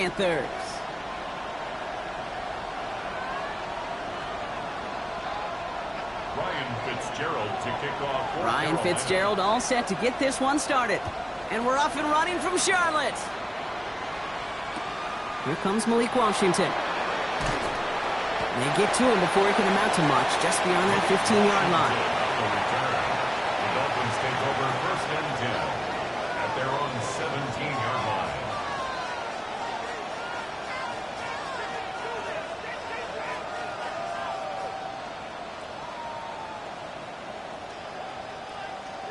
Panthers. Ryan Fitzgerald all set to get this one started. And we're off and running from Charlotte. Here comes Malik Washington. And they get to him before he can amount to much, just beyond that 15-yard line. The Dolphins take over 1st and 10 at their own 17-yard line.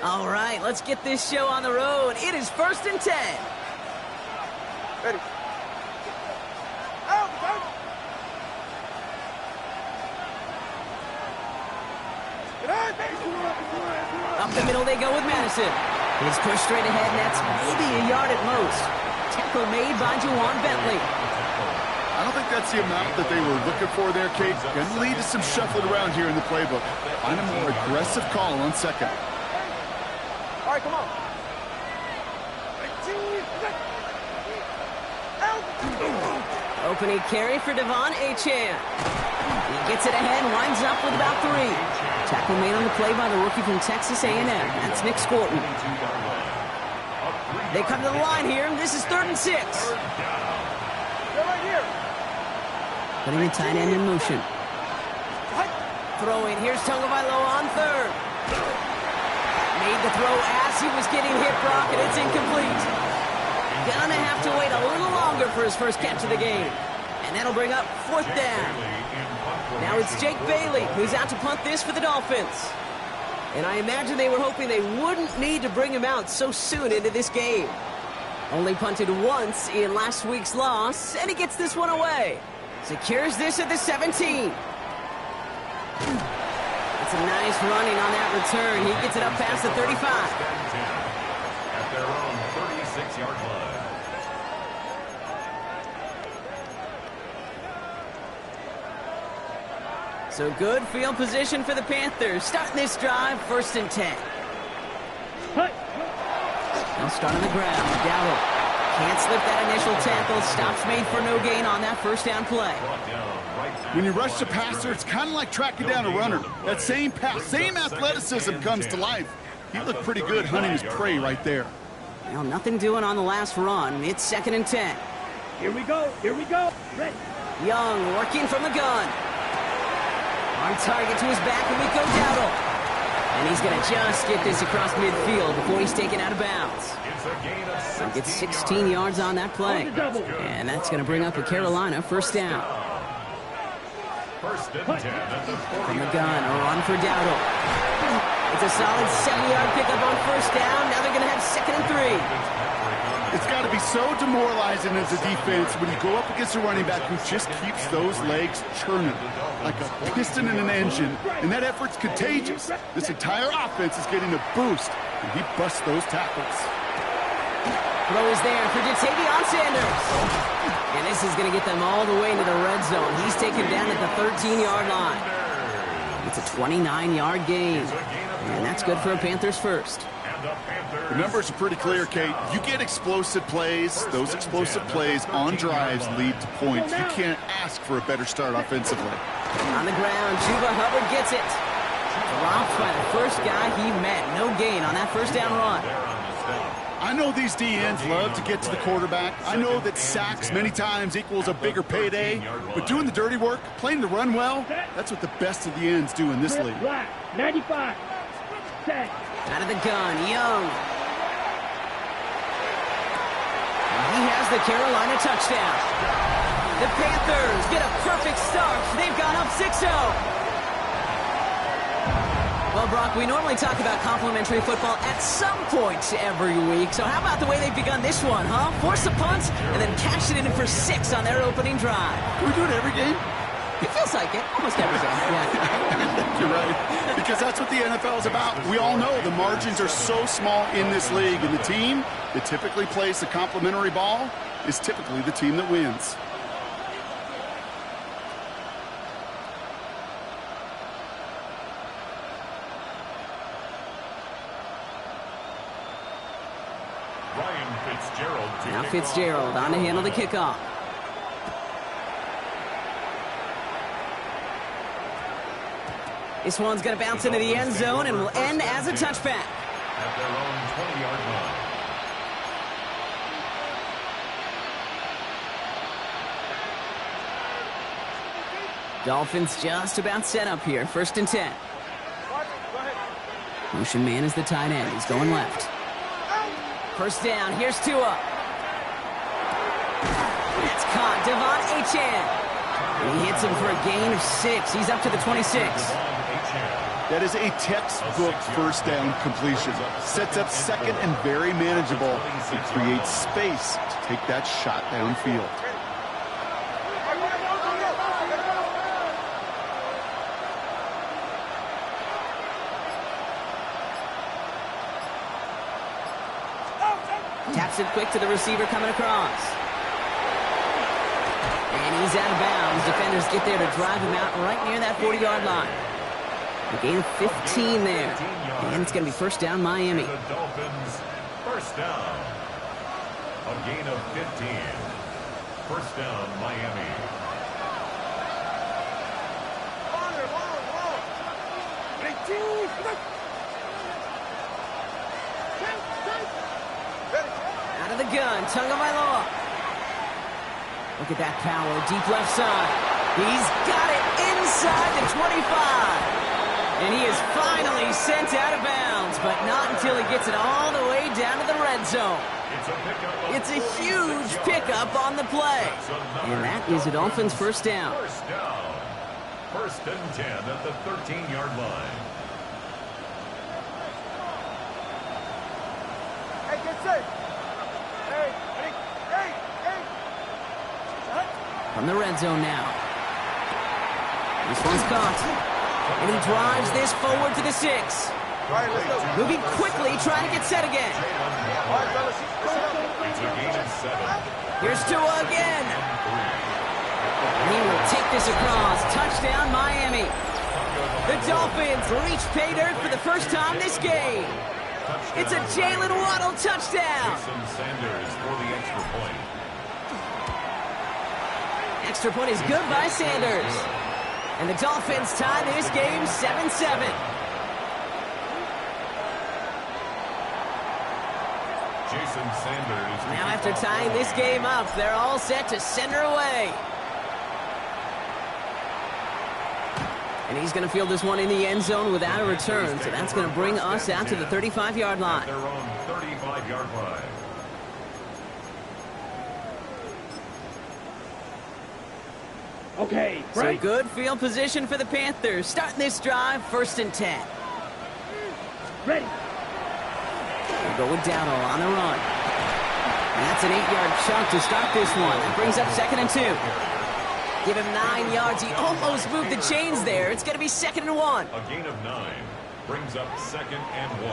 All right, let's get this show on the road. It is 1st and 10. Ready. Up the middle they go with Madison. He's pushed straight ahead, and that's maybe a yard at most. Tackle made by Juwan Bentley. I don't think that's the amount that they were looking for there, Kate. Going to lead to some shuffling around here in the playbook. Find a more aggressive call on second. All right, come on. Opening carry for Devon Achane. He gets it ahead and winds up with about 3. Tackle made on the play by the rookie from Texas A&M. That's Nick Scorton. They come to the line here. This is 3rd and 6. Right here. Putting the tight end in motion. Throwing. Here's Tagovailoa on 3rd. Made the throw as he was getting hit, Brock, and it's incomplete. Gonna have to wait a little longer for his first catch of the game. And that'll bring up 4th down. Now it's Jake Bailey who's out to punt this for the Dolphins. And I imagine they were hoping they wouldn't need to bring him out so soon into this game. Only punted once in last week's loss, and he gets this one away. Secures this at the 17. It's a nice running on that return. He gets it up past the 35. At their own 36-yard line. So good field position for the Panthers. Starting this drive, 1st and 10. They'll start on the ground. Dowdle can't slip that initial tackle. Stops made for no gain on that 1st down play. When you rush the passer, it's kind of like tracking down a runner. That same pass, same athleticism comes to life. He looked pretty good hunting his prey right there. Well, nothing doing on the last run. It's 2nd and 10. Here we go. Here we go. Ready. Young working from the gun. On target to his back, and we go Dowdle. And he's going to just get this across midfield before he's taken out of bounds. He gets 16 yards on that play. And that's going to bring up a Carolina 1st down. 1st and 10 at the 40. From the gun, a run for Dowdle. It's a solid 7-yard pickup on 1st down. Now they're going to have 2nd and 3. It's got to be so demoralizing as a defense when you go up against a running back who just keeps those legs churning like a piston in an engine, and that effort's contagious. This entire offense is getting a boost, and he busts those tackles. Throw is there for Jatavion Sanders. And this is going to get them all the way into the red zone. He's taken down at the 13-yard line. It's a 29-yard gain, and that's good for a Panthers 1st. The numbers are pretty clear, Kate. You get explosive plays. Those explosive plays on drives lead to points. You can't ask for a better start offensively. On the ground, Chuba Hubbard gets it. Dropped by the first guy he met. No gain on that 1st down run. I know these DNs love to get to the quarterback. I know that sacks many times equals a bigger payday. But doing the dirty work, playing the run well, that's what the best of the ends do in this league. 95. 10. Out of the gun, Young. And he has the Carolina touchdown. The Panthers get a perfect start. They've gone up 6-0. Well, Brock, we normally talk about complimentary football at some point every week. So how about the way they've begun this one, huh? Force a punt and then cash it in for 6 on their opening drive. Can we do it every game? It feels like it. Almost every game. Yeah. You're right. Because that's what the NFL is about. We all know the margins are so small in this league. And the team that typically plays the complimentary ball is typically the team that wins. Now Fitzgerald on to handle the kickoff. This one's going to bounce into the end zone and will end as a touchback. At their own 20-yard line. Dolphins just about set up here. 1st and 10. Motion man is the tight end. He's going left. 1st down. Here's Tua. It's caught. Devon Achane. He hits him for a gain of 6. He's up to the 26. That is a textbook 1st down completion. Sets up 2nd and very manageable. It creates space to take that shot downfield. Taps it quick to the receiver coming across. And he's out of bounds. Defenders get there to drive him out right near that 40-yard line. A gain of 15 there. And it's going to be 1st down Miami. The Dolphins, 1st down. A gain of 15. 1st down Miami. Out of the gun, Tagovailoa. Look at that power, deep left side. He's got it inside the 25. And he is finally sent out of bounds, but not until he gets it all the way down to the red zone. It's a huge pickup on the play. And that is a Dolphins 1st down. 1st down. 1st and 10 at the 13-yard line. Hey, get set. Hey, hey, hey. From the red zone now. This one's caught. And he drives this forward to the 6. All right, let's go. Moving quickly, trying to get set again. All right, fellas. It's a gain of 7. Here's Tua again. And he will take this across. Touchdown, Miami. The Dolphins reach pay dirt for the 1st time this game. It's a Jalen Waddle touchdown. Jason Sanders for the extra point. Extra point is good by Sanders. And the Dolphins tie this game 7-7. Jason Sanders. Now after tying this game up, they're all set to send her away. And he's going to field this one in the end zone without a return. So that's going to bring us out to the 35-yard line. Their own 35-yard line. Okay, So right. good field position for the Panthers. Starting this drive, 1st and 10. Ready. We'll go with Dowdle on the run. And that's an 8-yard chunk to start this one. That brings up 2nd and 2. Give him 9 yards. He almost moved the chains there. It's going to be 2nd and 1. A gain of 9 brings up 2nd and 1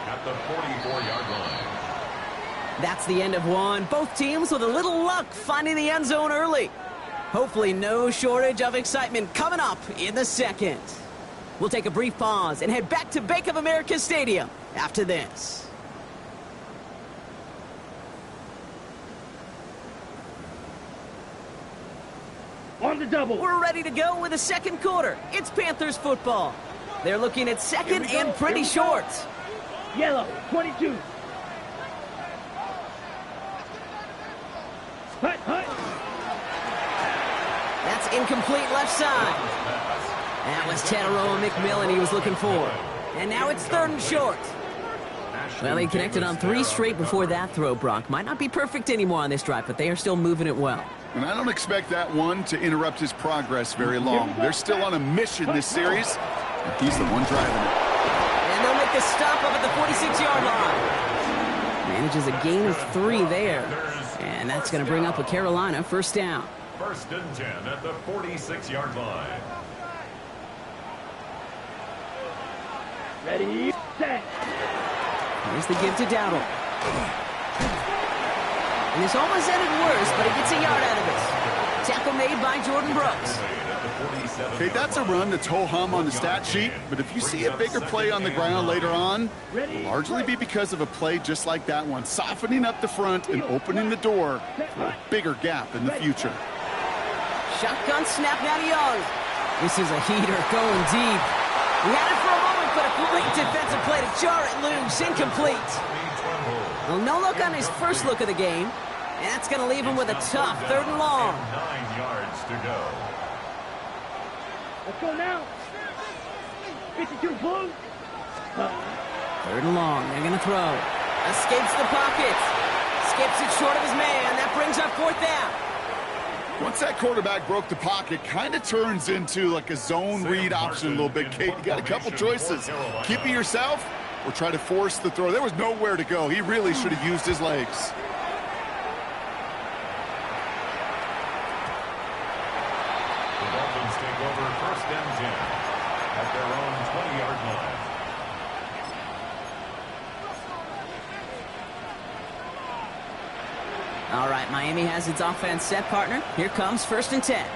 at the 44-yard line. That's the end of one. Both teams with a little luck finding the end zone early. Hopefully no shortage of excitement coming up in the 2nd. We'll take a brief pause and head back to Bank of America Stadium after this. On the double. We're ready to go with the 2nd quarter. It's Panthers football. They're looking at 2nd and pretty short. Yellow, 22. Hut, hut. That's incomplete left side. That was Tataroa McMillan he was looking for. And now it's 3rd and short. Well, he connected on 3 straight before that throw, Brock. Might not be perfect anymore on this drive, but they are still moving it well. And I don't expect that one to interrupt his progress very long. They're still on a mission this series, and he's the one driving it. And they'll make the stop up at the 46-yard line. Manages a gain of 3 there. And that's going to bring up a Carolina 1st down. 1st and 10 at the 46-yard line. Ready, set. Here's the give to Dowdle. And this almost ended worse, but he gets a yard out of it. Tackle made by Jordan Brooks. Okay, that's a run that's ho-hum on the stat sheet, but if you see a bigger play on the ground later on, it'll largely be because of a play just like that one, softening up the front and opening the door for a bigger gap in the future. Shotgun snap now to Young. This is a heater going deep. He had it for a moment, but a great defensive play to jar it loose. Incomplete. Well, no look on his first look of the game. And that's going to leave him with a tough 3rd and long. 9 yards to go. Let's go now. 52 Blues. 3rd and long. They're going to throw. Escapes the pocket. Skips it short of his man. That brings up 4th down. Once that quarterback broke the pocket, kind of turns into like a zone read option a little bit, Kate. You got a couple choices. Keep it yourself or try to force the throw. There was nowhere to go. He really should have used his legs. The Dolphins take over 1st and 10 at their own 20-yard line. All right, Miami has its offense set, partner. Here comes 1st and 10.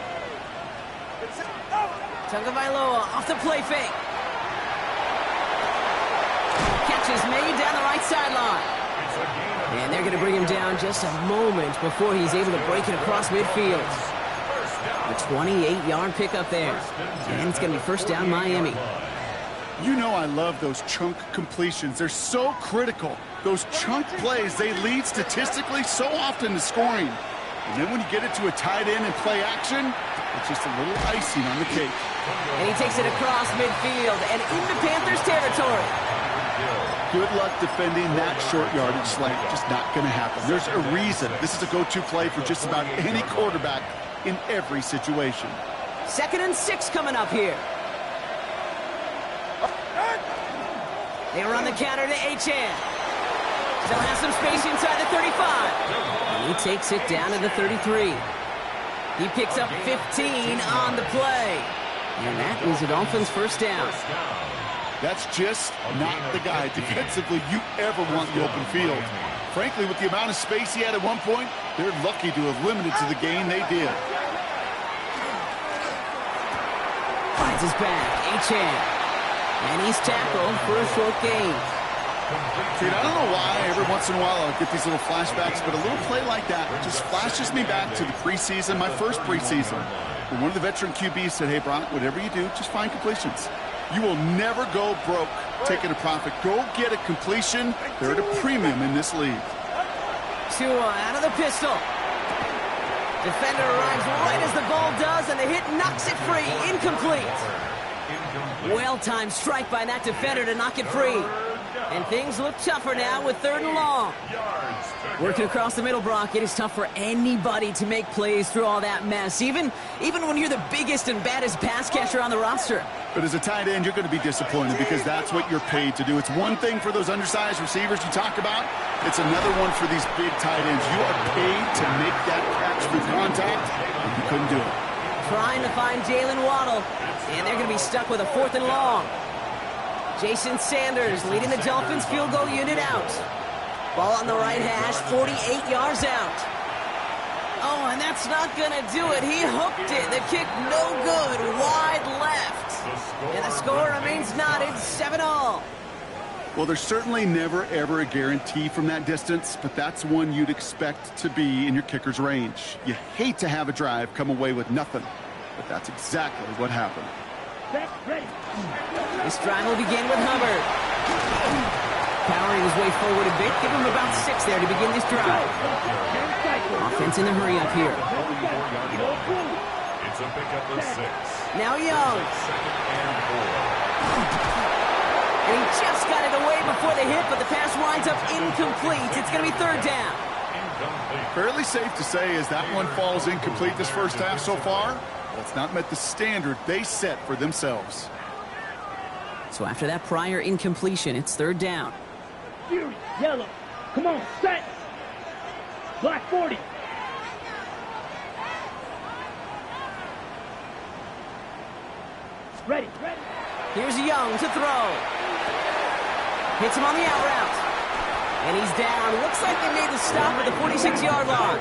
Tagovailoa off the play fake. Catch is made down the right sideline. And they're going to bring him down just a moment before he's able to break it across midfield. A 28-yard pickup there. And it's going to be 1st down Miami. You know I love those chunk completions. They're so critical. Those chunk plays, they lead statistically so often to scoring. And then when you get it to a tight end and play action, it's just a little icing on the cake. And he takes it across midfield and into Panthers territory. Good luck defending that short yardage slant. Just not going to happen. There's a reason. This is a go-to play for just about any quarterback in every situation. 2nd and 6 coming up here. They run the counter to H.N. Still has some space inside the 35. And he takes it down to the 33. He picks up 15 on the play. And that is the Dolphins' 1st down. That's just not the guy defensively you ever want in the open field. Frankly, with the amount of space he had at one point, they're lucky to have limited to the gain they did. Finds his back, H.N. And he's tackled for a short gain. Dude, I don't know why every once in a while I'll get these little flashbacks, but a little play like that just flashes me back to the preseason, my first preseason. When one of the veteran QBs said, hey, Brock, whatever you do, just find completions. You will never go broke taking a profit. Go get a completion. They're at a premium in this league. Tua out of the pistol. Defender arrives right as the ball does, and the hit knocks it free. Incomplete. Well-timed strike by that defender to knock it free. And things look tougher now with 3rd and long. Working across the middle, Brock, it is tough for anybody to make plays through all that mess, even when you're the biggest and baddest pass catcher on the roster. But as a tight end, you're going to be disappointed because that's what you're paid to do. It's one thing for those undersized receivers you talk about. It's another one for these big tight ends. You are paid to make that catch through contact, and you couldn't do it. Trying to find Jalen Waddle, and they're going to be stuck with a 4th and long. Jason Sanders leading the Dolphins field goal unit out. Ball on the right hash, 48 yards out. Oh, and that's not going to do it. He hooked it. The kick no good, wide left. And the score remains knotted, 7-all. Well, there's certainly never, ever a guarantee from that distance, but that's one you'd expect to be in your kicker's range. You hate to have a drive come away with nothing, but that's exactly what happened. This drive will begin with Hubbard. Powering his way forward a bit. Give him about 6 there to begin this drive. Offense in the hurry up here. It's a pickup of 6. Now Young. And he just got it away before the hit, but the pass winds up incomplete. It's going to be 3rd down. Fairly safe to say as that one falls incomplete this first half so far. It's not met the standard they set for themselves. So after that prior incompletion, it's 3rd down. Yellow. Come on, set. Black 40. Ready. Here's Young to throw. Hits him on the out route. And he's down. Looks like they made the stop at the 46-yard line.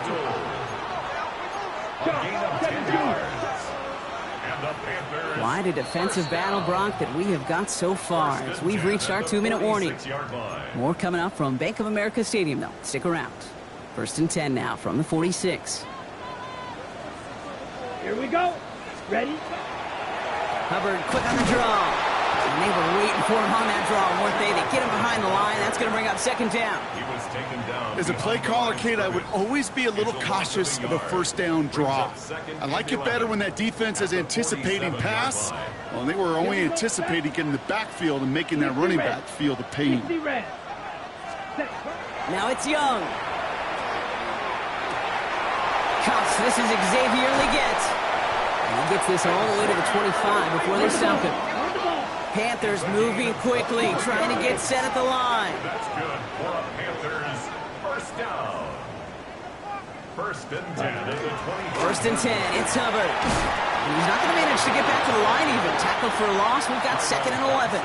Quite a defensive battle, Brock, that we have got so far as we've reached our 2-minute warning. More coming up from Bank of America Stadium, though. Stick around. 1st and 10 now from the 46. Here we go. Ready? Hubbard quick on the draw. And they were waiting for him on that draw, weren't they? They get him behind the line. That's going to bring up second down. He was taken down. As a play caller, Kate, I would always be a little cautious of a first down draw. I like it better when that defense is anticipating pass. Well, they were only anticipating getting the backfield and making that running back feel the pain. Now it's Young. Cuffs, this is Xavier Leggett. And he gets this all the way to the 25 before they stop him. Panthers moving quickly, trying to get set at the line. That's good for a Panthers first down. First and 10 at the 20. First and 10, it's Hubbard. And he's not going to manage to get back to the line even. Tackled for a loss, we've got second and 11.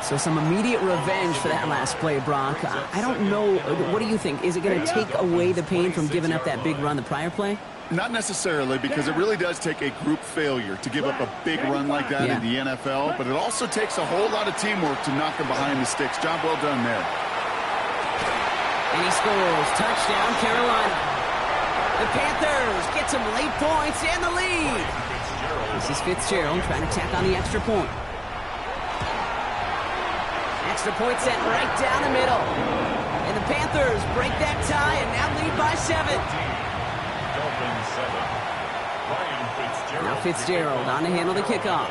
So some immediate revenge for that last play, Brock. I don't know, what do you think? Is it going to take away the pain from giving up that big run the prior play? Not necessarily, because it really does take a group failure to give up a big run like that in the NFL, but it also takes a whole lot of teamwork to knock them behind the sticks. Job well done there. And he scores. Touchdown, Carolina. The Panthers get some late points and the lead. This is Fitzgerald trying to tack on the extra point. Extra point sent right down the middle. And the Panthers break that tie and now lead by 7. Now Fitzgerald on to handle the kickoff.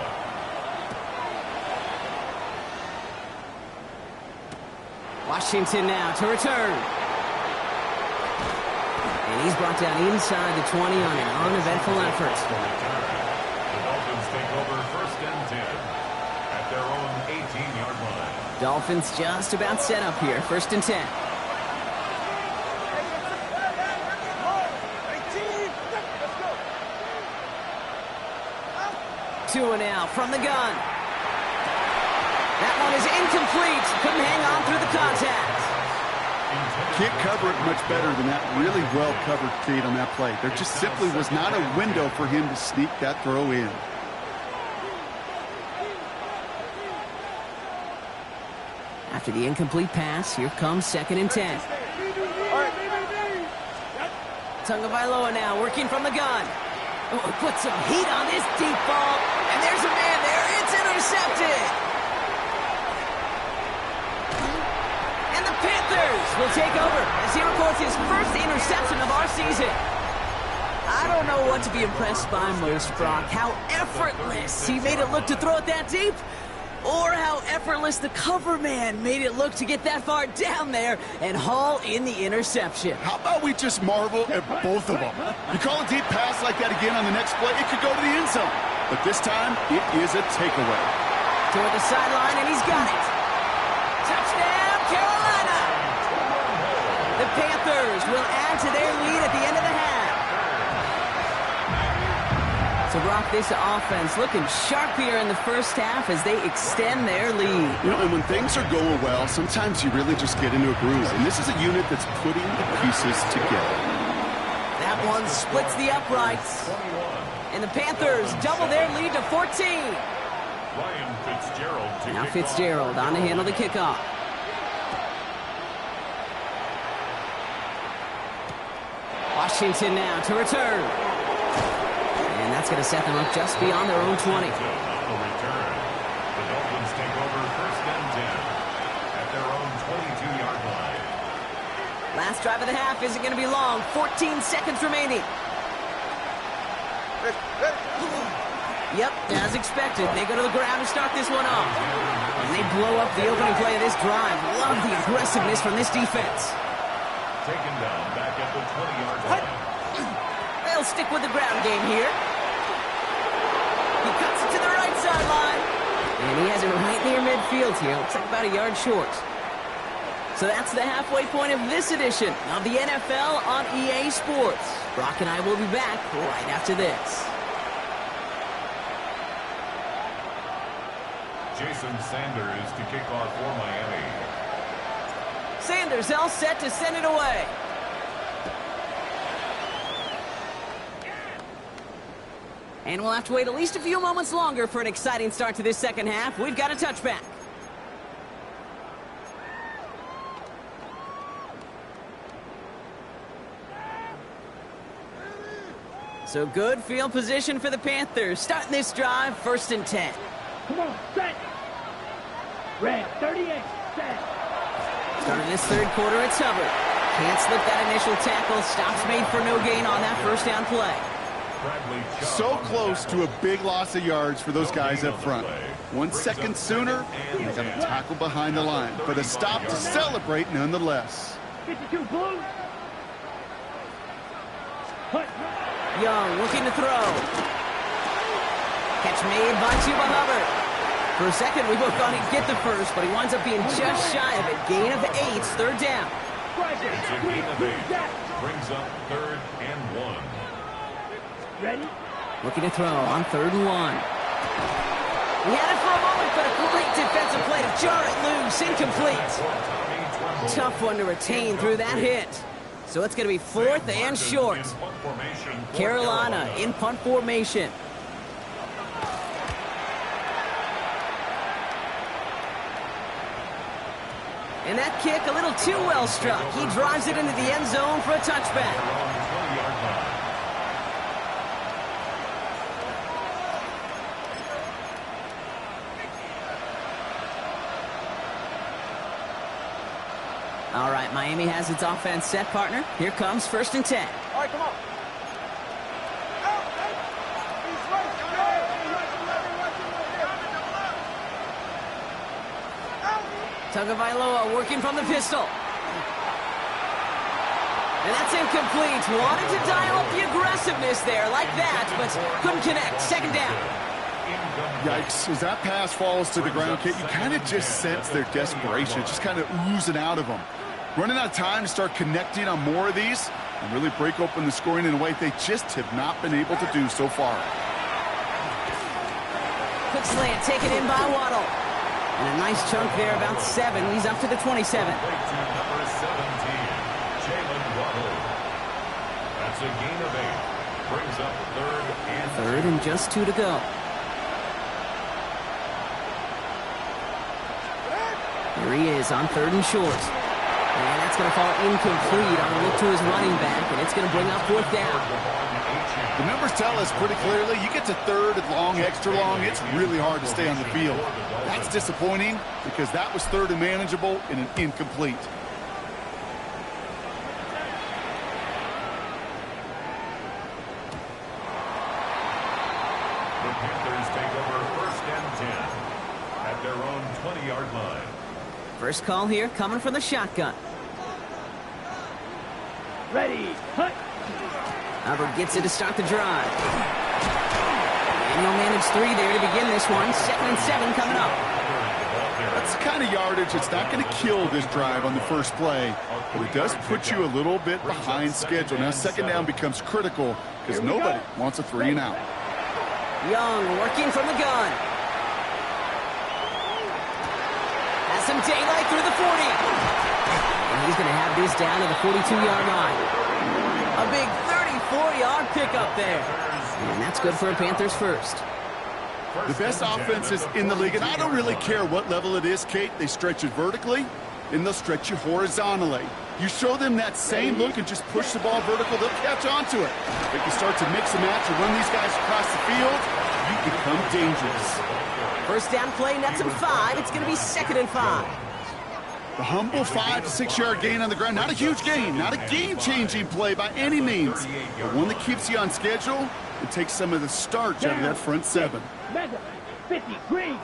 Washington now to return. And he's brought down inside the 20 on an uneventful effort. The Dolphins take over first and 10 at their own 18-yard line. Dolphins just about set up here. First and 10. Two and out from the gun. That one is incomplete. Couldn't hang on through the contact. Can't cover it much better than that. Really well covered, Kate, on that play. There just simply was not a window for him to sneak that throw in. After the incomplete pass, here comes second and 10. Tagovailoa now working from the gun. Oh, put some heat on this deep ball. And there's a man there. It's intercepted. And the Panthers will take over as he records his first interception of our season. I don't know what to be impressed by most, Brock. How effortless he made it look to throw it that deep, or how effortless the cover man made it look to get that far down there and haul in the interception. How about we just marvel at both of them? You call a deep pass like that again on the next play, it could go to the end zone. But this time, it is a takeaway. Toward the sideline, and he's got it. Touchdown, Carolina! The Panthers will add to their lead at the end of the half. So, Brock, this offense looking sharp here in the first half as they extend their lead. You know, and when things are going well, sometimes you really just get into a groove. And this is a unit that's putting the pieces together. That one splits the uprights. And the Panthers double their lead to 14. Now Fitzgerald on to handle the kickoff. Washington now to return. And that's going to set them up just beyond their own 20. The Dolphins take over first and 10 at their own 22-yard line. Last drive of the half isn't going to be long. 14 seconds remaining. Yep, as expected, they go to the ground to start this one off. And they blow up the opening play of this drive. Love the aggressiveness from this defense. Taken down back at the 20-yard line. They'll stick with the ground game here. He cuts it to the right sideline. And he has it right near midfield here. Looks like about a yard short. So that's the halfway point of this edition of the NFL on EA Sports. Brock and I will be back right after this. Jason Sanders to kick off for Miami. Sanders all set to send it away. And we'll have to wait at least a few moments longer for an exciting start to this second half. We've got a touchback. So good field position for the Panthers. Starting this drive, first and 10. Come on, set. Red 38, set. Starting this third quarter, it's Hubbard. Can't slip that initial tackle. Stops made for no gain on that first down play. So close to a big loss of yards for those guys up front. 1 second sooner, and they got a tackle behind the line. But a stop to celebrate nonetheless. 52 blue. Young looking to throw. Catch made by Chuba Hubbard. For a second, we both thought he'd get the first, but he winds up being just shy of it. Gain of 8, third down. It's a gain of 8. Brings up 3rd and 1. Ready? Looking to throw on 3rd and 1. He had it for a moment, but a great defensive play to jar it loose. Incomplete. Tough one to retain through that hit. So it's going to be 4th and short. Carolina in punt formation. And that kick a little too well struck. He drives it into the end zone for a touchback. All right, Miami has its offense set, partner. Here comes 1st and 10. All right, come on. Tagovailoa working from the pistol. And that's incomplete. Wanted to dial up the aggressiveness there like that, but couldn't connect. 2nd down. Yikes. As that pass falls to the ground, Kate, you kind of just sense their desperation. Just kind of oozing out of them. Running out of time to start connecting on more of these and really break open the scoring in a way they just have not been able to do so far. Quick slant taken in by Waddle. And a nice chunk there, about 7. He's up to the 27. Number 17, Jalen Waddle. That's a gain of 8. Brings up 3rd and 3rd and just 2 to go. Here he is on 3rd and short. And that's going to fall incomplete on a look to his running back, and it's going to bring up 4th down. The numbers tell us pretty clearly, you get to 3rd and long, extra long, it's really hard to stay on the field. That's disappointing because that was 3rd and manageable and an incomplete. The Panthers take over 1st and 10 at their own 20-yard line. First call here coming from the shotgun. Ready. Hut. Hubbard gets it to start the drive. And he'll manage 3 there to begin this one. 2nd and 7 coming up. That's the kind of yardage it's not going to kill this drive on the first play, but it does put you a little bit behind schedule. Now 2nd down becomes critical because nobody wants a 3 and out. Young working from the gun. Has some daylight through the 40. And he's going to have this down to the 42-yard line. A big 34-yard pickup there. And that's good for a Panthers first. The best offenses in the league, and I don't really care what level it is, Kate. They stretch it vertically, and they'll stretch you horizontally. You show them that same look and just push the ball vertical, they'll catch on to it. If you start to mix and match and run these guys across the field, you become dangerous. First down play, nets him 5. It's going to be 2nd and 5. The humble 5 to 6 yard gain on the ground. Not a huge gain, not a game-changing play by any means, but one that keeps you on schedule and takes some of the starch out of that front 7. Madden 50 green.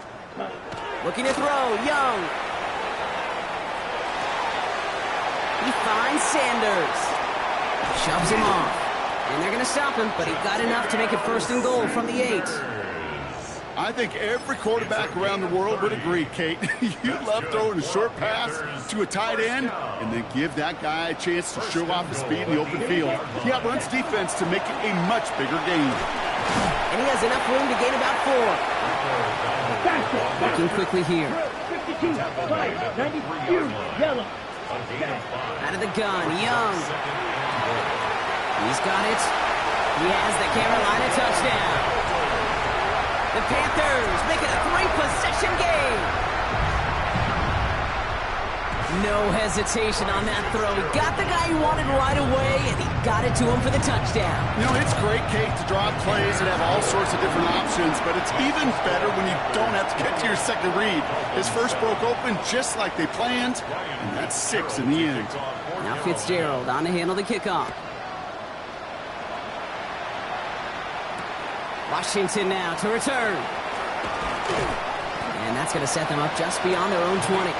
Looking to throw, Young. He finds Sanders. Shoves him off. And they're going to stop him, but he got enough to make it 1st and goal from the 8. I think every quarterback around the world would agree, Kate. You love throwing a short pass to a tight end and then give that guy a chance to show off his speed in the open field. He outruns defense to make it a much bigger gain. And he has enough room to gain about 4. Looking quickly here. 52, 5, 92, yellow. Out of the gun, Young. He's got it. He has the Carolina touchdown. The Panthers make it a 3-possession game. No hesitation on that throw. He got the guy he wanted right away, and he got it to him for the touchdown. You know, it's great, Kate, to draw up plays and have all sorts of different options, but it's even better when you don't have to get to your second read. His first broke open just like they planned, and that's 6 in the end. Now Fitzgerald on to handle the kickoff. Washington now to return. And that's going to set them up just beyond their own 20.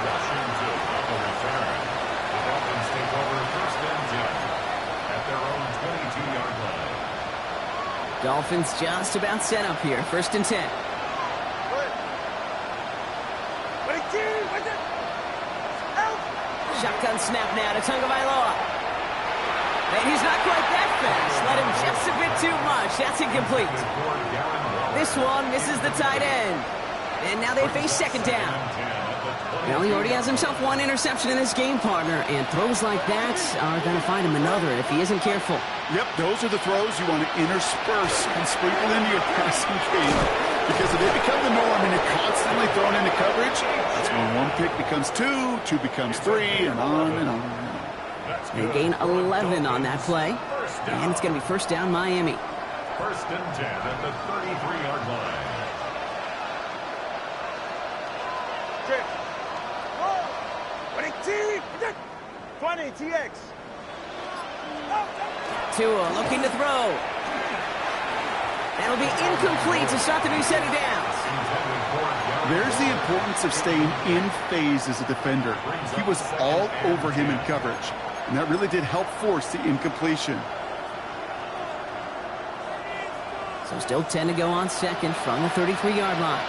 Dolphins just about set up here. 1st and 10. Shotgun snap now to Tagovailoa. And he's not quite that fast. Let him just a bit too much. That's incomplete. This one misses the tight end. And now they face 2nd down. Well, he already has himself 1 interception in this game, partner, and throws like that are going to find him another if he isn't careful. Yep, those are the throws you want to intersperse and sprinkle into your passing game, because if they become the norm and you're constantly thrown into coverage, that's when 1 pick becomes 2, 2 becomes 3, and on and on. They gain 11 on that play, and it's going to be 1st down Miami. 1st and 10 at the 33-yard line. 20 TX. Tua looking to throw. That'll be incomplete to start the new set of downs. There's the importance of staying in phase as a defender. He was all over him in coverage, and that really did help force the incompletion. So still 10 to go on 2nd from the 33-yard line.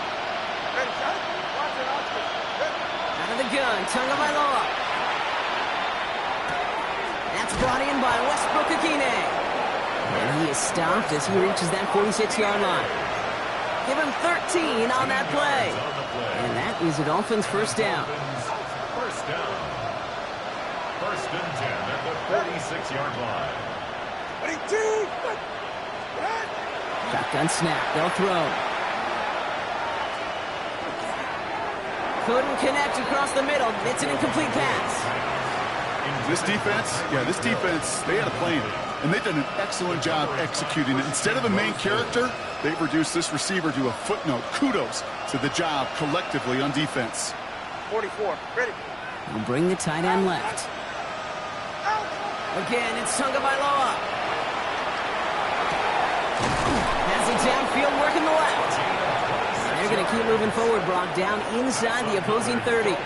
Out of the gun, Tagovailoa. That's brought in by Westbrook-Ikhine. And he is stopped as he reaches that 46-yard line. Give him 13 on that play. And that is the Dolphins' 1st down. 1st down. 1st and 10 at the 46-yard line. Shotgun snap. They'll throw. Couldn't connect across the middle. It's an incomplete pass. This defense, they had a plan, and they've done an excellent job executing it. Instead of a main character, they've reduced this receiver to a footnote. Kudos to the job collectively on defense. 44, ready. We'll bring the tight end left. Again, it's Tagovailoa. Has it downfield, working the left. They're going to keep moving forward, Brock, down inside the opposing 30.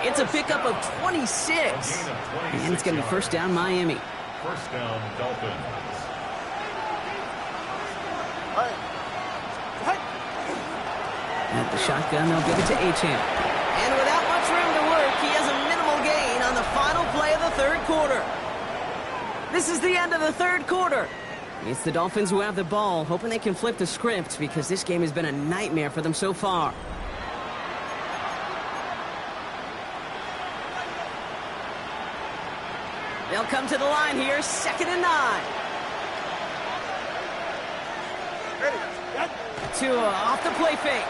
It's a pickup of 26. And it's going to be 1st down Miami. 1st down Dolphins. At the shotgun, they'll give it to Achane. And without much room to work, he has a minimal gain on the final play of the 3rd quarter. This is the end of the 3rd quarter. It's the Dolphins who have the ball, hoping they can flip the script because this game has been a nightmare for them so far. They'll come to the line here, 2nd and 9. Ready. Tua off the play fake.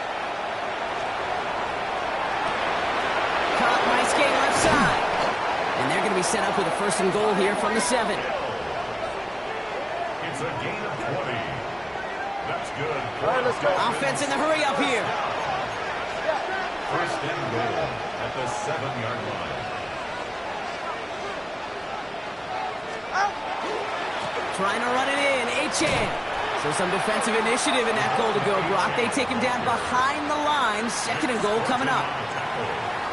Caught, nice gain left side. And they're going to be set up with a 1st and goal here from the 7. It's a gain of 20. That's good. All right, let's go. Offense in the hurry up here. 1st and goal at the 7-yard line. Trying to run it in, Achane. So some defensive initiative in that goal to go, Brock. They take him down behind the line. 2nd and goal coming up.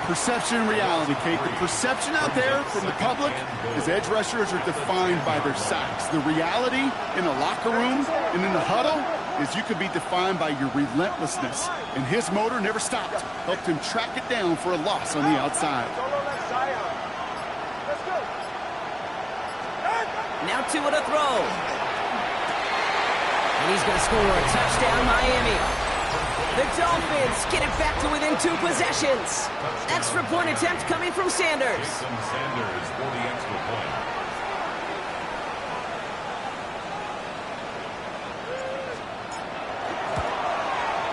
Perception and reality, Kate. The perception out there from the public is edge rushers are defined by their sacks. The reality in the locker room and in the huddle is you can be defined by your relentlessness. And his motor never stopped. Helped him track it down for a loss on the outside. Now Tua to throw. And he's going to score a touchdown, Miami. The Dolphins get it back to within 2 possessions. Extra point attempt coming from Sanders. Jason Sanders for the extra point.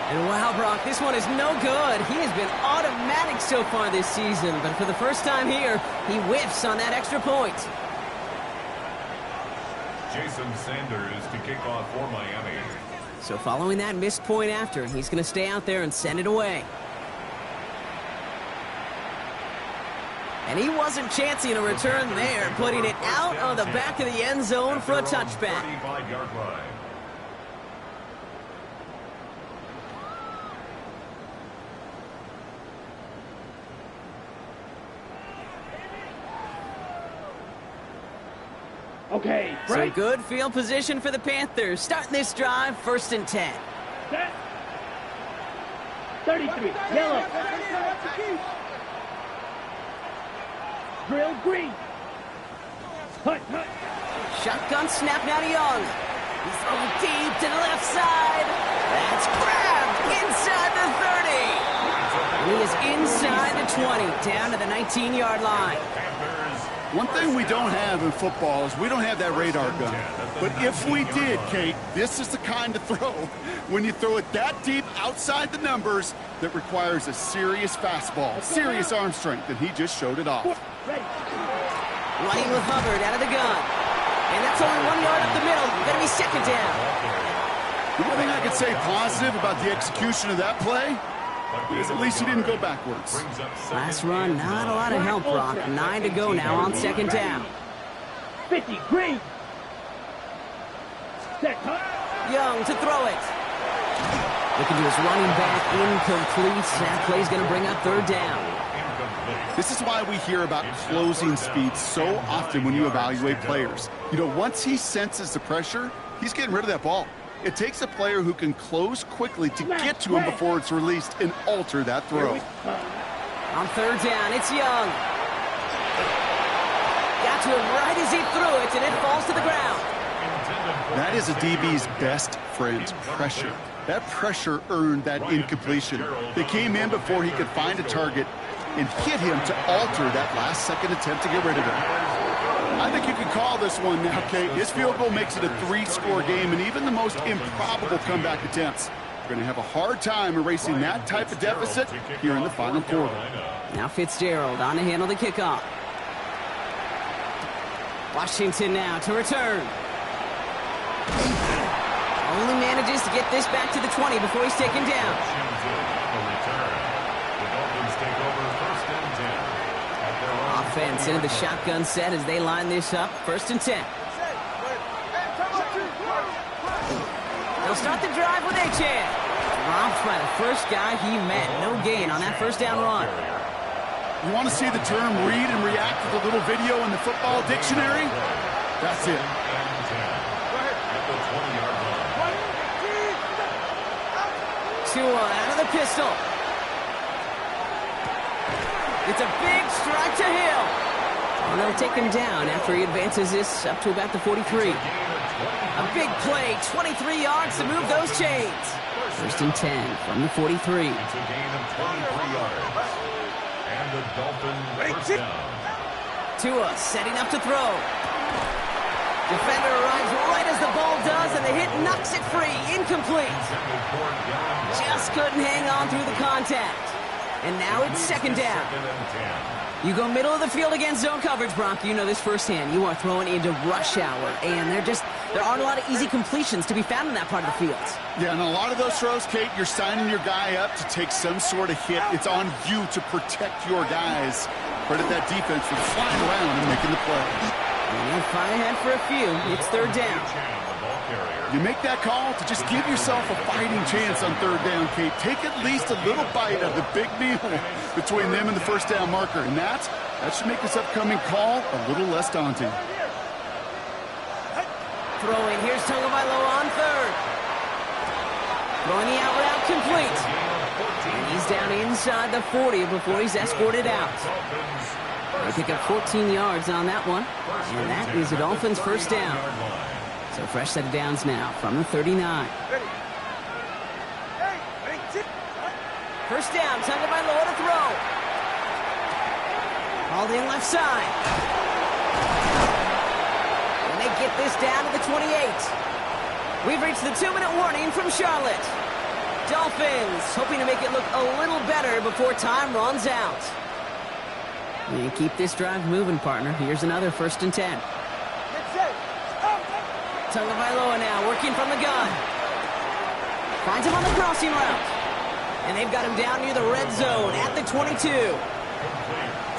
And wow, Brock, this one is no good. He has been automatic so far this season, but for the first time here, he whiffs on that extra point. Jason Sanders to kick off for Miami. So following that missed point after, he's going to stay out there and send it away. And he wasn't chancing a return there, putting it out of the back of the end zone for a touchback. 35-yard line. Okay, So break. good field position for the Panthers. Starting this drive, 1st and 10. Set. 33, yellow. Drill green. Hut, hut. Shotgun snap now to Young. He's throwing deep to the left side. That's grabbed inside the 30. And he is inside the 20, down to the 19-yard line. One thing we don't have in football is we don't have that radar gun. But if we did, Kate, this is the kind of throw, when you throw it that deep outside the numbers, that requires a serious fastball, serious arm strength, and he just showed it off. Ready. Running with Hubbard out of the gun. And that's only 1 yard up the middle. Going to be 2nd down. The one thing I could say positive about the execution of that play is at least he didn't go backwards. Last run, not a lot of help, Brock. 9 to go now on 2nd down. 50, green. Set, hut. Young to throw it. Looking to his running back, incomplete. That play's going to bring up 3rd down. This is why we hear about closing speed so often when you evaluate players. You know, once he senses the pressure, he's getting rid of that ball. It takes a player who can close quickly to get to him before it's released and alter that throw. On 3rd down, it's Young. Got to him right as he threw it, and it falls to the ground. That is a DB's best friend, pressure. That pressure earned that incompletion. They came in before he could find a target and hit him to alter that last-second attempt to get rid of him. I think you can call this one now, Kate. His field goal makes it a 3-score game, and even the most improbable comeback attempts are going to have a hard time erasing that type of deficit here in the final quarter. Now Fitzgerald on to handle the kickoff. Washington now to return. Only manages to get this back to the 20 before he's taken down. Offense into the shotgun set as they line this up. 1st and 10. They'll start the drive with Achane. Dropped by the first guy he met. No gain on that 1st down run. You want to see the term read and react with a little video in the football dictionary? That's it. Tua out of the pistol. It's a big strike to Hill. And they'll take him down after he advances this up to about the 43. A big play, 23 yards to move those chains. 1st and 10 from the 43. It's a gain of 23 yards. And the Dolphins first down. Tua setting up to throw. Defender arrives right as the ball does, and the hit knocks it free. Incomplete. Just couldn't hang on through the contact. And now it's 2nd down. You go middle of the field against zone coverage, Brock. You know this firsthand. You are throwing into rush hour, and there aren't a lot of easy completions to be found in that part of the field. Yeah, and a lot of those throws, Kate, you're signing your guy up to take some sort of hit. It's on you to protect your guys. Credit that defense for flying around and making the play. And they'll fight ahead for a few. It's 3rd down. You make that call to just give yourself a fighting chance on 3rd down, Kate. Take at least a little bite of the big meal between them and the 1st down marker. And that should make this upcoming call a little less daunting. Throwing. Here's Tagovailoa on 3rd. Throwing the out route complete. And he's down inside the 40 before he's escorted out. They pick up 14 yards on that one. And that is the Dolphins' 1st down. So fresh set of downs now from the 39. 1st down, Tagovailoa to throw. Hauled in left side. And they get this down to the 28. We've reached the 2-minute warning from Charlotte. Dolphins hoping to make it look a little better before time runs out. And keep this drive moving, partner. Here's another 1st and 10. Tagovailoa now working from the gun. Finds him on the crossing route. And they've got him down near the red zone at the 22.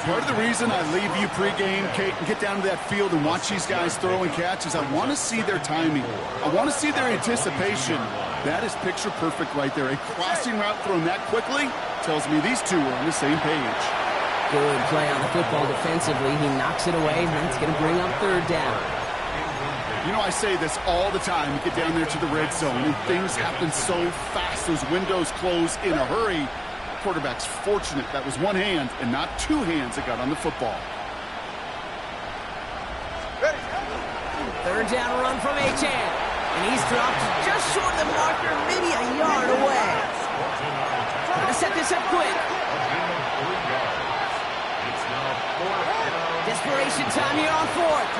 Part of the reason I leave you pregame, Kate, and get down to that field and watch these guys throw and catch is I want to see their timing. I want to see their anticipation. That is picture perfect right there. A crossing route thrown that quickly tells me these two are on the same page. Good play on the football defensively. He knocks it away, and that's going to bring up 3rd down. You know, I say this all the time. You get down there to the red zone, and things happen so fast. Those windows close in a hurry. Quarterback's fortunate that was one hand and not two hands that got on the football. 3rd down run from Achane. And he's dropped just short of the marker, maybe a yard away. Trying to set this up quick. Desperation time here on 4th.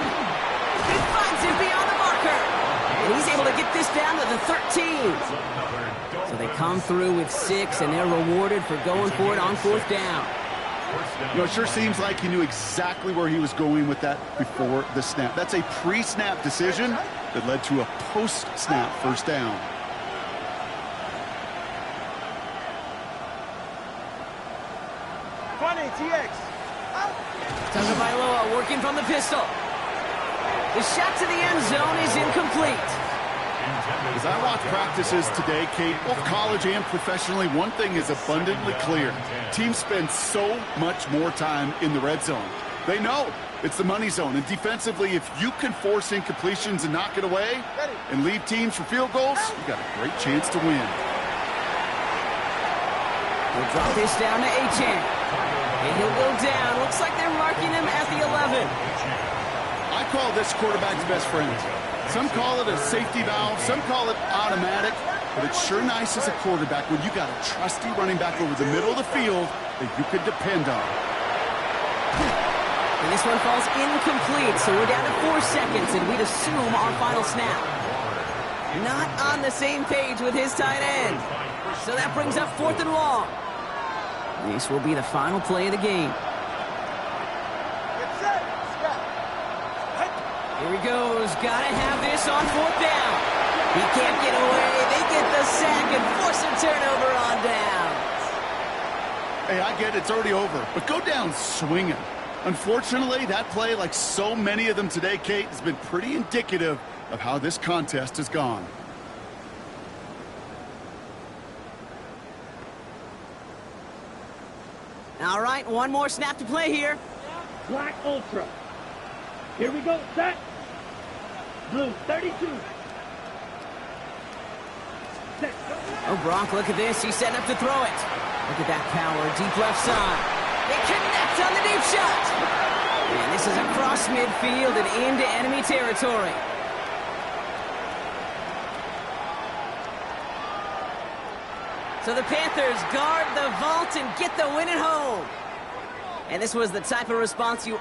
He finds him beyond the marker. And he's able to get this down to the 13. So they come through with 6, and they're rewarded for going for it on 4th down. You know, it sure seems like he knew exactly where he was going with that before the snap. That's a pre-snap decision that led to a post-snap 1st down. Tagovailoa working from the pistol. The shot to the end zone is incomplete. As I watch practices today, Kate, both college and professionally, one thing is abundantly clear. Teams spend so much more time in the red zone. They know it's the money zone. And defensively, if you can force incompletions and knock it away and leave teams for field goals, you got a great chance to win. We'll drop this down to Achane. And he'll go down. Looks like they're marking him at the 11. I call this quarterback's best friend. Some call it a safety valve, some call it automatic, but it's sure nice as a quarterback when you got a trusty running back over the middle of the field that you could depend on. And this one falls incomplete, so we're down to 4 seconds, and we'd assume our final snap. Not on the same page with his tight end. So that brings up 4th and long. This will be the final play of the game. Here he goes. Gotta have this on 4th down. He can't get away. They get the sack and force a turnover on downs. Hey, I get it. It's already over. But go down swinging. Unfortunately, that play, like so many of them today, Kate, has been pretty indicative of how this contest has gone. All right, one more snap to play here. Black Ultra. Here we go, set. Blue, 32. Set. Oh, Gronk, look at this. He's setting up to throw it. Look at that power, deep left side. They connect on the deep shot. And this is across midfield and into enemy territory. So the Panthers guard the vault and get the win at home. And this was the type of response you